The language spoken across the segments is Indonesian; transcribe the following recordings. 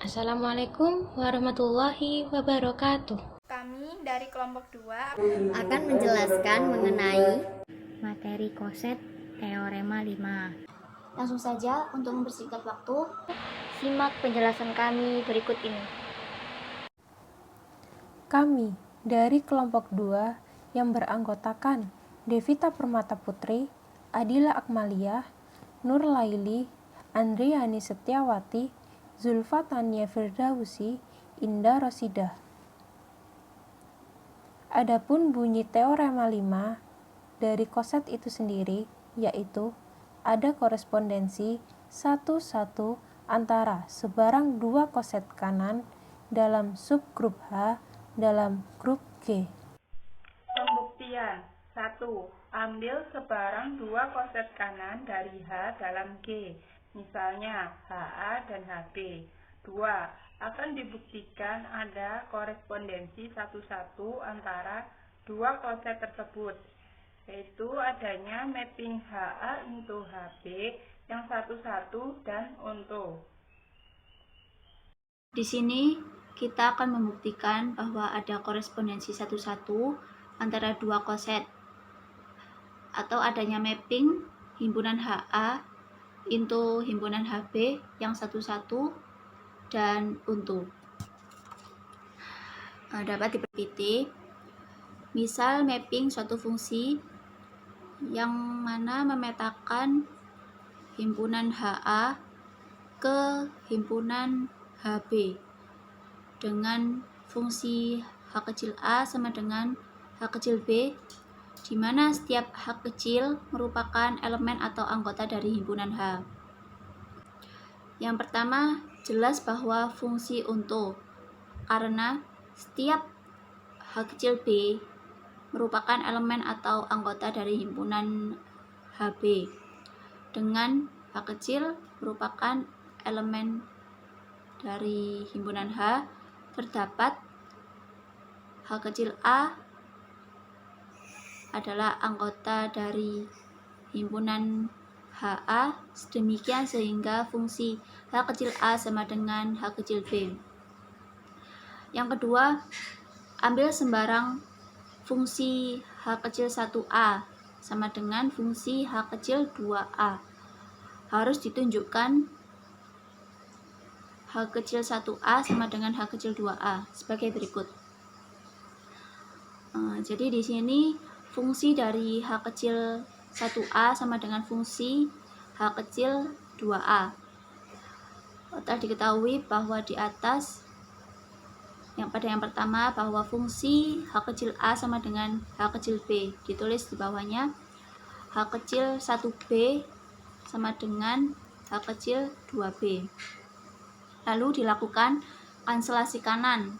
Assalamualaikum warahmatullahi wabarakatuh. Kami dari kelompok 2 akan menjelaskan mengenai materi koset teorema 5. Langsung saja untuk mempersingkat waktu, Simak penjelasan kami berikut ini. Kami dari kelompok 2 yang beranggotakan Devita Permata Putri, Adila Akmaliyah, Nur Laili, Andriani Setiawati, Zulfa Tania Firdausi, Indah Rosidah. Adapun bunyi teorema 5 dari koset itu sendiri, yaitu ada korespondensi 1-1 antara sebarang dua koset kanan dalam subgrup H dalam grup G. Pembuktian 1. Ambil sebarang dua koset kanan dari H dalam G, misalnya HA dan HB. 2. Akan dibuktikan ada korespondensi 1-1 antara dua koset tersebut, yaitu adanya mapping HA into HB yang 1-1 dan onto. di sini kita akan membuktikan bahwa ada korespondensi 1-1 antara dua koset atau adanya mapping himpunan HA into himpunan HB yang 1-1 dan onto. Dapat diperkiti misal mapping suatu fungsi yang mana memetakan himpunan HA ke himpunan HB dengan fungsi H kecil A sama dengan H kecil B, di mana setiap H kecil merupakan elemen atau anggota dari himpunan H. Yang pertama, jelas bahwa fungsi onto, karena setiap H kecil B merupakan elemen atau anggota dari himpunan HB, dengan H kecil merupakan elemen dari himpunan H, terdapat H kecil A adalah anggota dari himpunan HA, sedemikian sehingga fungsi H kecil A sama dengan H kecil B. Yang kedua, ambil sembarang fungsi H kecil 1A sama dengan fungsi H kecil 2A. Harus ditunjukkan H kecil 1A sama dengan H kecil 2A sebagai berikut. Jadi di sini fungsi dari H kecil 1A sama dengan fungsi H kecil 2A. Telah diketahui bahwa di atas pada yang pertama bahwa fungsi H kecil A sama dengan H kecil B, ditulis di bawahnya H kecil 1B sama dengan H kecil 2B. Lalu dilakukan kanselasi kanan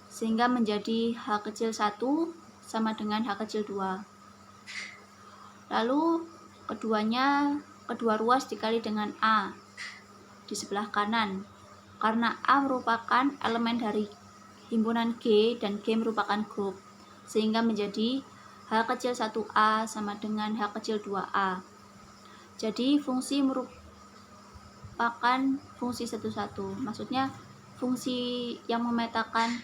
sehingga menjadi H kecil 1 sama dengan H kecil 2. Lalu kedua ruas dikali dengan A di sebelah kanan, karena A merupakan elemen dari himpunan G dan G merupakan grup, sehingga menjadi H kecil 1A sama dengan H kecil 2A. Jadi fungsi merupakan fungsi 1-1, maksudnya fungsi yang memetakan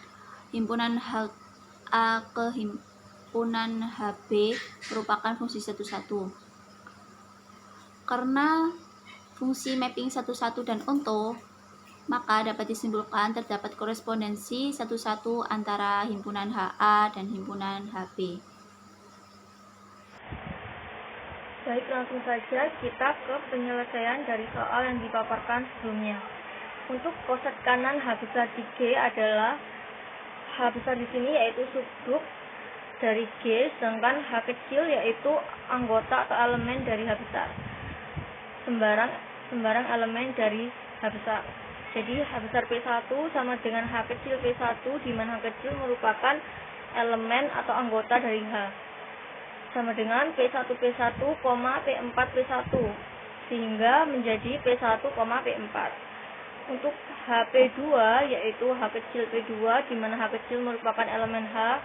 himpunan HA ke himpunan HB merupakan fungsi 1-1. Karena fungsi mapping 1-1 dan onto, maka dapat disimpulkan terdapat korespondensi 1-1 antara himpunan HA dan himpunan HB. Baik, langsung saja kita ke penyelesaian dari soal yang dipaparkan sebelumnya. Untuk koset kanan H besar di G adalah H besar di sini yaitu subgrup dari G, sedangkan H kecil yaitu anggota atau elemen dari H besar. Sembarang elemen dari H besar. Jadi H besar P1 sama dengan H kecil P1, di mana H kecil merupakan elemen atau anggota dari H, sama dengan P1 P1, P4 P1, sehingga menjadi P1, P4. Untuk HP2 yaitu H kecil P2, di mana H kecil merupakan elemen H,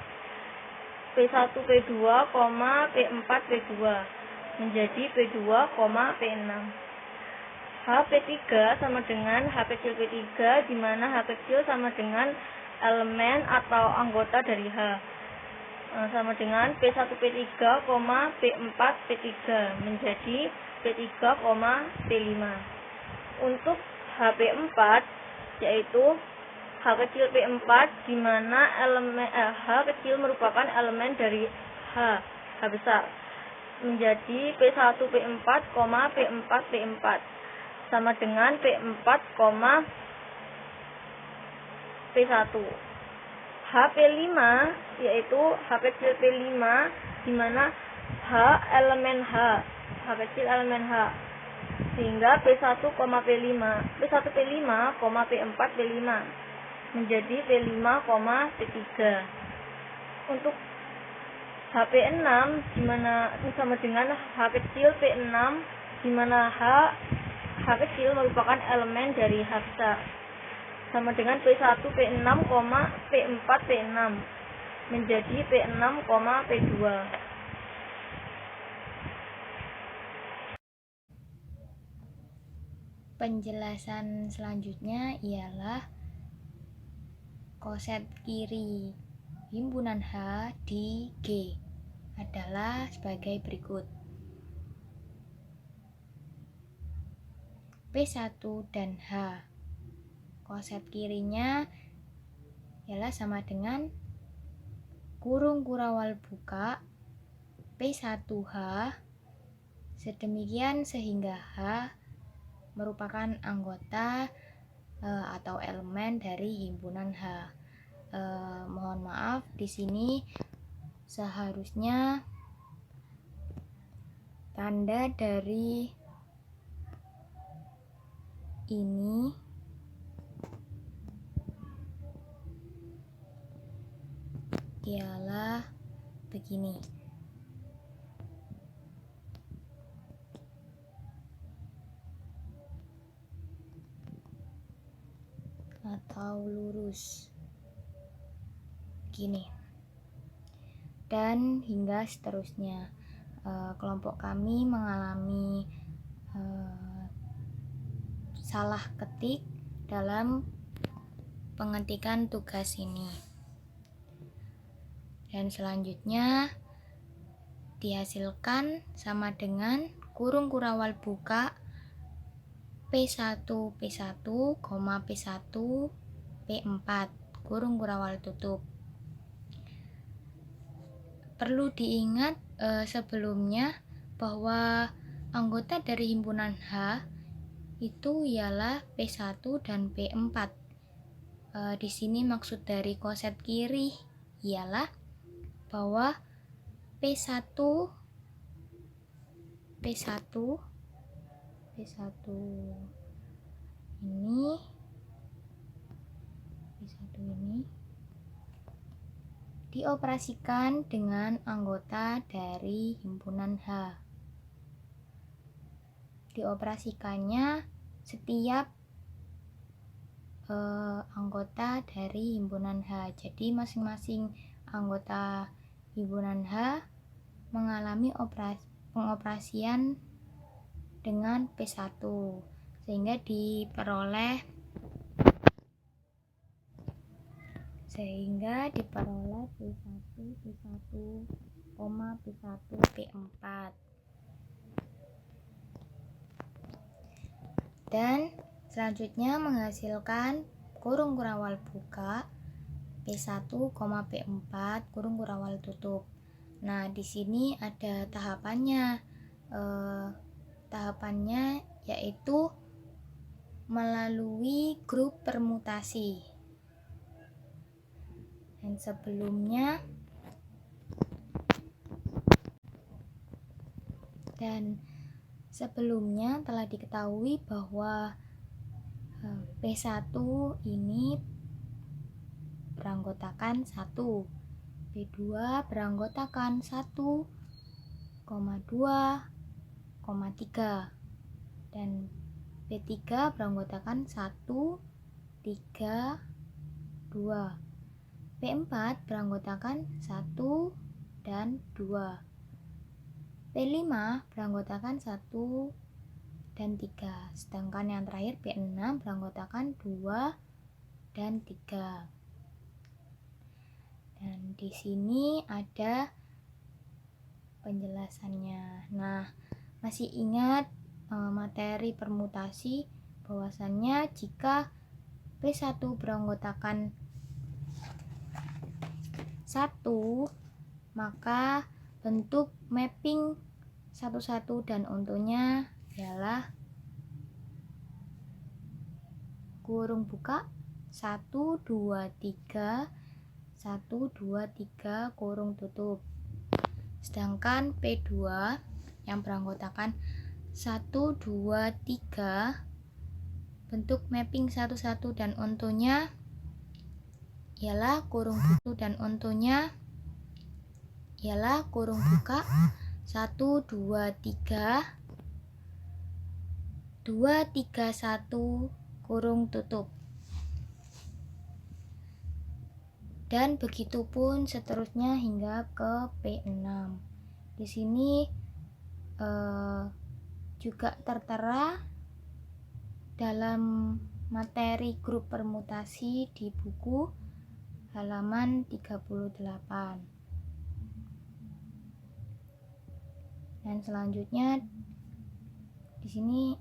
P1 P2, P4 P2, menjadi P2, P6. H P3 sama dengan H kecil P3, di mana H kecil sama dengan elemen atau anggota dari H. Sama dengan P1 P3, P4 P3 menjadi P3, P5. Untuk HP4 yaitu H kecil P4, di mana elemen H kecil merupakan elemen dari H besar, menjadi P1 P4, P4 P4 sama dengan P4, P1. HP5 yaitu H kecil P5, di mana H elemen H kecil elemen H, sehingga P1, P5, P1 P5, P4 P5 menjadi P5, P3. Untuk HP6 di mana sama dengan H kecil P6, di mana H kecil merupakan elemen dari H besar, sama dengan P1 P6, P4 P6 menjadi P6, P2. Penjelasan selanjutnya ialah koset kiri himpunan H di G adalah sebagai berikut. P1 dan H, koset kirinya ialah sama dengan kurung kurawal buka P1H, sedemikian sehingga H merupakan anggota atau elemen dari himpunan H. Mohon maaf, di sini seharusnya tanda dari ini ialah begini. Atau lurus gini, dan hingga seterusnya. Kelompok kami mengalami salah ketik dalam pengetikan tugas ini, dan selanjutnya dihasilkan sama dengan kurung kurawal buka P1 P1, P1 P4 kurung kurawal tutup. Perlu diingat sebelumnya bahwa anggota dari himpunan H itu ialah P1 dan P4. Di sini maksud dari koset kiri ialah bahwa P1 ini dioperasikan dengan anggota dari himpunan H. Dioperasikannya setiap anggota dari himpunan H. Jadi masing-masing anggota himpunan H mengalami pengoperasian dengan P1, sehingga diperoleh P1, P1, P4. Dan selanjutnya menghasilkan kurung kurawal buka P1, P4 kurung kurawal tutup. Nah, di sini ada tahapannya. Tahapannya yaitu melalui grup permutasi. Dan sebelumnya telah diketahui bahwa P1 ini beranggotakan 1, P2 beranggotakan 1, 2, 3, dan P3 beranggotakan 1, 3, 2. P4 beranggotakan 1 dan 2. P5 beranggotakan 1, dan 3. Sedangkan yang terakhir P6 beranggotakan 2 dan 3. Dan di sini ada penjelasannya. Nah, masih ingat materi permutasi bahwasannya jika P1 beranggotakan 1, maka bentuk mapping 11 dan untunya ialah kurung buka 1, 2, 3, 1, 2, 3 kurung tutup. Sedangkan P2 yang beranggotakan 1, 2, 3 bentuk mapping 11 dan untunya ialah kurung tutup dan untunya ialah kurung buka 1, 2, 3 2, 3, 1 kurung tutup. Dan begitu pun seterusnya hingga ke P6. Di sini juga tertera dalam materi grup permutasi di buku halaman 38. Dan selanjutnya di sini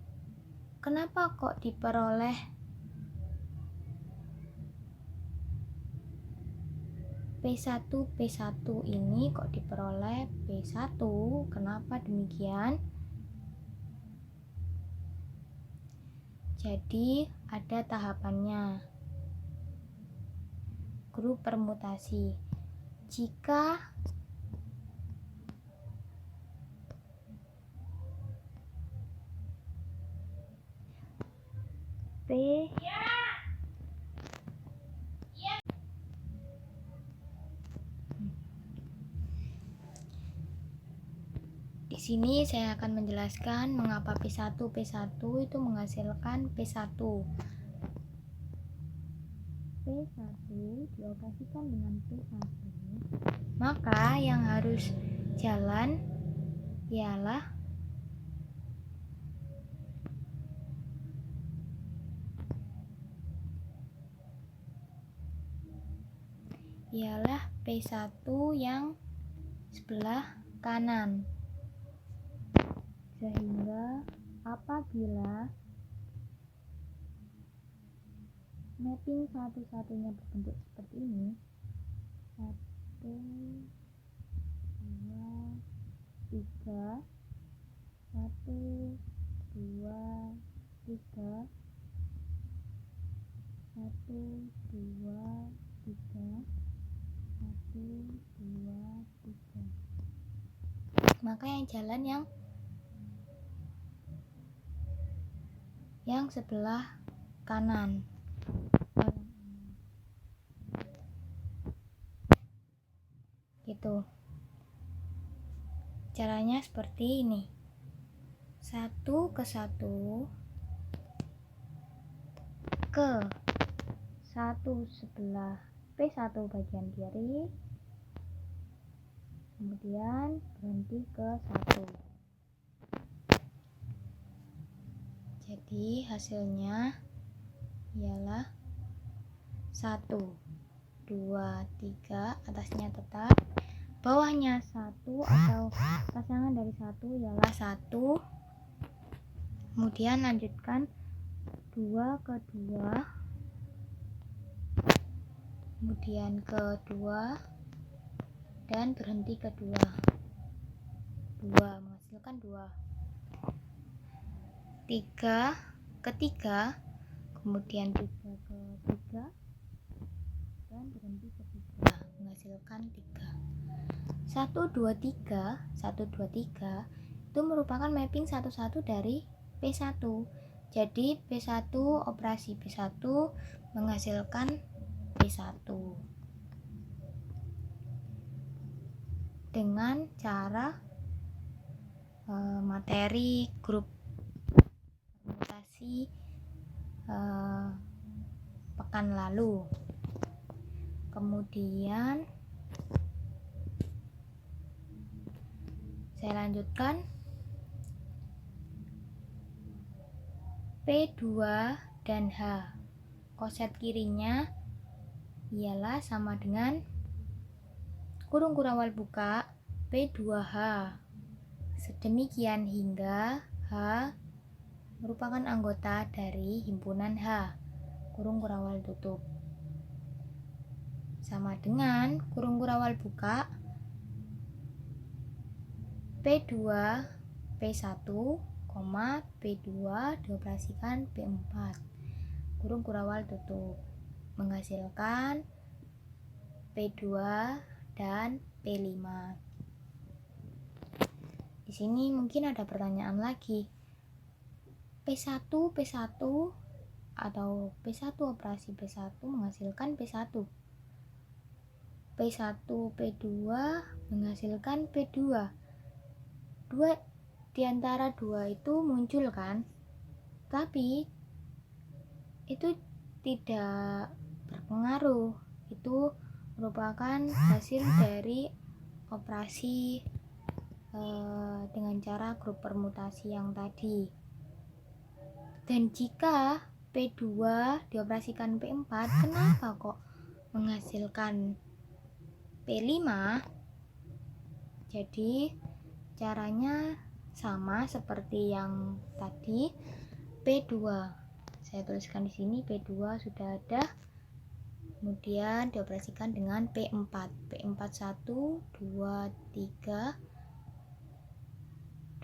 kenapa kok diperoleh P1 ini kok diperoleh P1? Kenapa demikian? Jadi ada tahapannya. Grup permutasi. Jika P Di sini saya akan menjelaskan mengapa P1 itu menghasilkan P1. P1 dioperasikan dengan P1, maka yang harus jalan ialah P1 yang sebelah kanan. Sehingga apabila mapping satu-satunya berbentuk seperti ini, 1, 2, 3, 1, 2, 3, 1, 2, 3, 1, 2, 3. Maka yang jalan yang sebelah kanan. Gitu. Caranya seperti ini. 1 ke 1 ke 1 sebelah P1 bagian kiri, kemudian berhenti ke 1. Jadi hasilnya ialah 1, 2, 3, atasnya tetap, bawahnya 1 atau pasangan dari 1 ialah 1. Kemudian lanjutkan 2 ke 2, kemudian ke 2 dan berhenti ke 2. 2 menghasilkan 2. 3 ke 3, kemudian 3 ke 3 dan berhenti ke 3, menghasilkan 3. 1, 2, 3 itu merupakan mapping satu-satu dari P1. Jadi P1, operasi P1 menghasilkan P1 dengan cara materi grup permutasi pekan lalu. Kemudian saya lanjutkan P2 dan H. Koset kirinya ialah sama dengan kurung kurawal buka P2H. Sedemikian hingga H merupakan anggota dari himpunan H, kurung kurawal tutup. Sama dengan kurung kurawal buka P2 P1, P2 dioperasikan P4, kurung kurawal tutup, menghasilkan P2 dan P5. Di sini mungkin ada pertanyaan lagi. P1 atau P1 operasi P1 menghasilkan P1. P1 P2 menghasilkan P2. Dua di antara dua itu muncul kan? Tapi itu tidak berpengaruh. Itu merupakan hasil dari operasi dengan cara grup permutasi yang tadi. Dan jika P2 dioperasikan P4, kenapa kok menghasilkan P5? Jadi caranya sama seperti yang tadi. P2 saya tuliskan di sini, P2 sudah ada, kemudian dioperasikan dengan P4. P4 1 2 3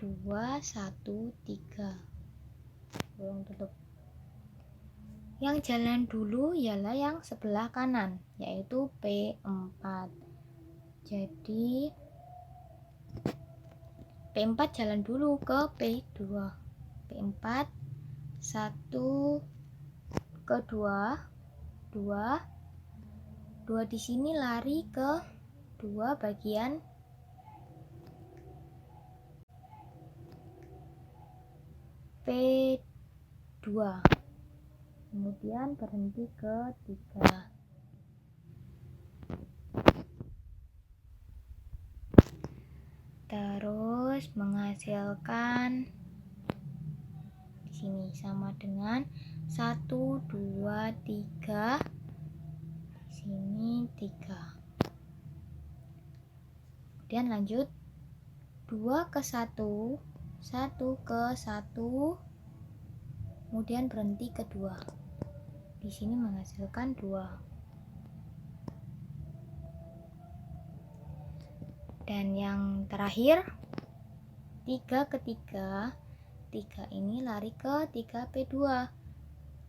2 1 3, kurung tutup. Yang jalan dulu ialah yang sebelah kanan, yaitu P4. Jadi P4 jalan dulu ke P2. P4 1 ke 2 di sini lari ke 2 bagian P2, kemudian berhenti ke 3. Terus menghasilkan di sini sama dengan 1 2 3, di sini 3. Kemudian lanjut 2 ke 1 ke 1, kemudian berhenti ke 2. Di sini menghasilkan 2. Dan yang terakhir 3 ke 3 ini lari ke 3P2,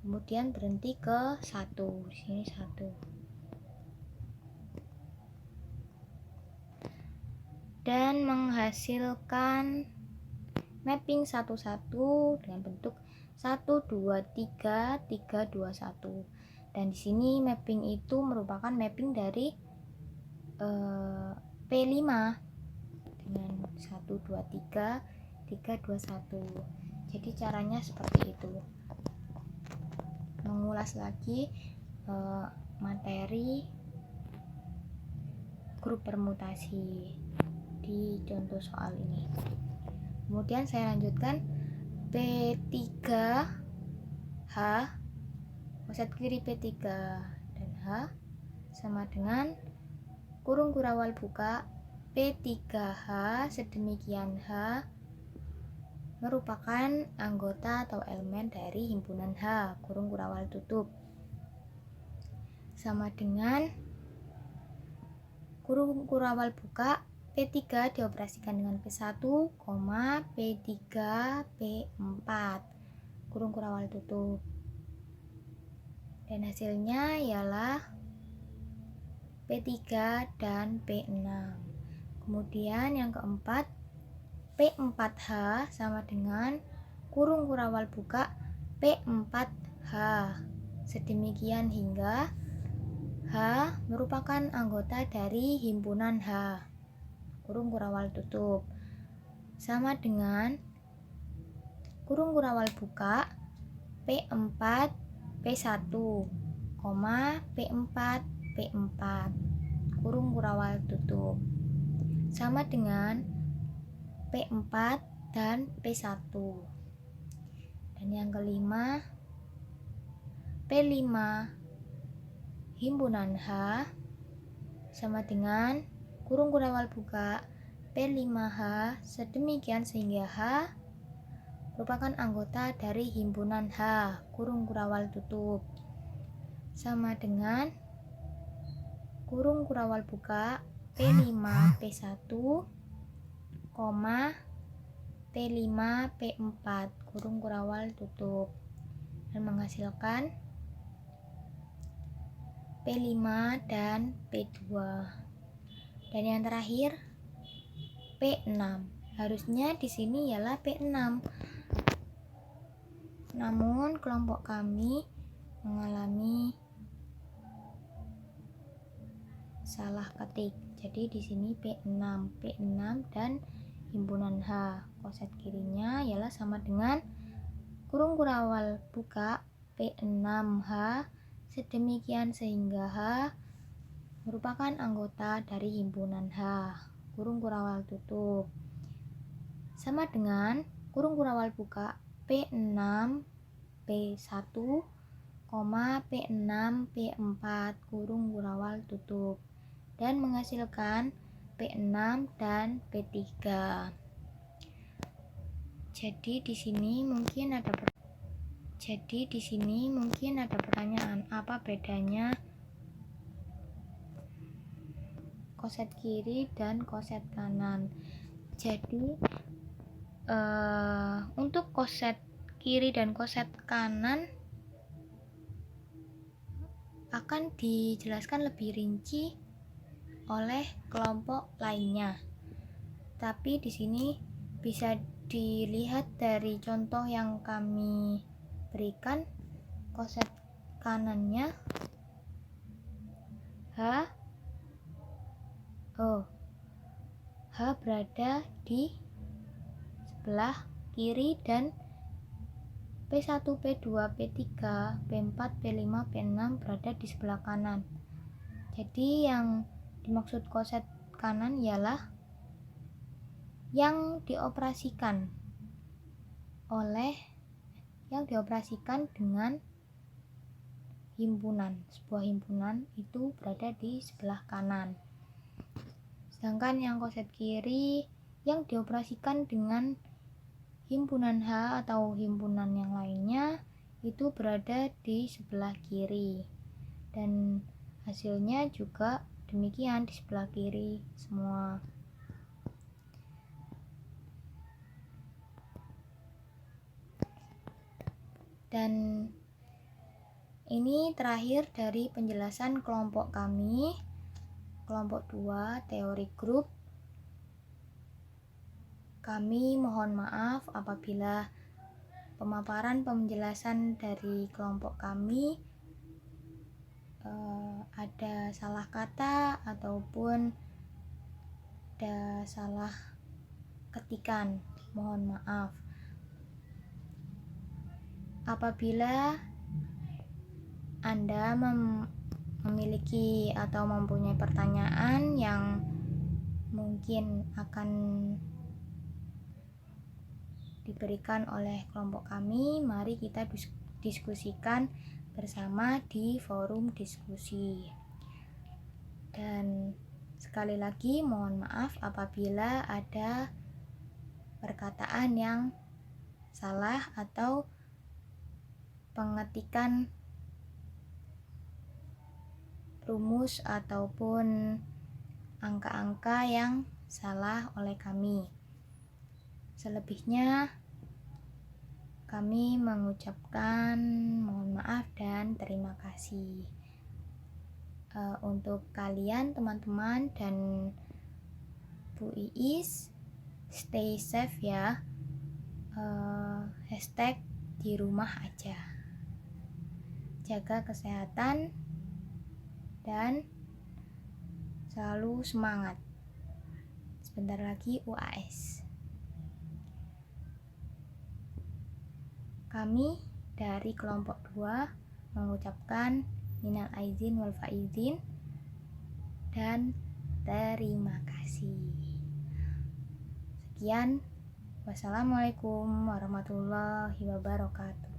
kemudian berhenti ke 1. Di sini 1. Dan menghasilkan mapping 1 1 dengan bentuk 1 2 3 3 2 1. Dan di sini mapping itu merupakan mapping dari P5 dengan 1 2 3 3 2 1. Jadi caranya seperti itu. Mengulas lagi materi grup permutasi di contoh soal ini. Kemudian saya lanjutkan P3H, koset kiri P3 dan H sama dengan kurung kurawal buka P3H, sedemikian H merupakan anggota atau elemen dari himpunan H, kurung kurawal tutup, sama dengan kurung kurawal buka P3 dioperasikan dengan P1, P3 P4, kurung kurawal tutup. Dan hasilnya ialah P3 dan P6. Kemudian yang keempat, P4H sama dengan kurung kurawal buka P4H. Sedemikian hingga H merupakan anggota dari himpunan H, kurung kurawal tutup, sama dengan kurung kurawal buka P4 P1, P4 P4, kurung kurawal tutup, sama dengan P4 dan P1. Dan yang kelima, P5 himpunan H sama dengan kurung kurawal buka P5H sedemikian sehingga H merupakan anggota dari himpunan H kurung kurawal tutup sama dengan kurung kurawal buka P5P1, P5P4 kurung kurawal tutup dan menghasilkan P5 dan P2. Dan yang terakhir P6. Harusnya di sini ialah P6. Namun kelompok kami mengalami salah ketik. Jadi di sini P6 dan himpunan H. Koset kirinya ialah sama dengan kurung kurawal buka P6H sedemikian sehingga H merupakan anggota dari himpunan H kurung kurawal tutup sama dengan kurung kurawal buka P6 P1, P6 P4 kurung kurawal tutup dan menghasilkan P6 dan P3. Jadi di sini mungkin ada pertanyaan, apa bedanya koset kiri dan koset kanan? Jadi untuk koset kiri dan koset kanan akan dijelaskan lebih rinci oleh kelompok lainnya. Tapi di sini bisa dilihat dari contoh yang kami berikan. Koset kanannya H berada di sebelah kiri dan P1, P2, P3, P4, P5, P6 berada di sebelah kanan. Jadi yang dimaksud koset kanan ialah yang dioperasikan dengan himpunan. Sebuah himpunan itu berada di sebelah kanan. Sedangkan yang koset kiri yang dioperasikan dengan himpunan H atau himpunan yang lainnya itu berada di sebelah kiri. Dan hasilnya juga demikian di sebelah kiri semua. Dan ini terakhir dari penjelasan kelompok kami, kelompok 2 teori grup. Kami mohon maaf apabila pemaparan penjelasan dari kelompok kami ada salah kata ataupun ada salah ketikan. Mohon maaf. Apabila Anda memiliki atau mempunyai pertanyaan yang mungkin akan diberikan oleh kelompok kami, mari kita diskusikan bersama di forum diskusi. Dan sekali lagi mohon maaf apabila ada perkataan yang salah atau pengetikan rumus ataupun angka-angka yang salah oleh kami. Selebihnya kami mengucapkan mohon maaf dan terima kasih. Untuk kalian teman-teman dan Bu Iis, stay safe ya. Hashtag di rumah aja. Jaga kesehatan dan selalu semangat. Sebentar lagi UAS. Kami dari kelompok 2 mengucapkan minal aizin wal faizin dan terima kasih. Sekian Wassalamualaikum warahmatullahi wabarakatuh.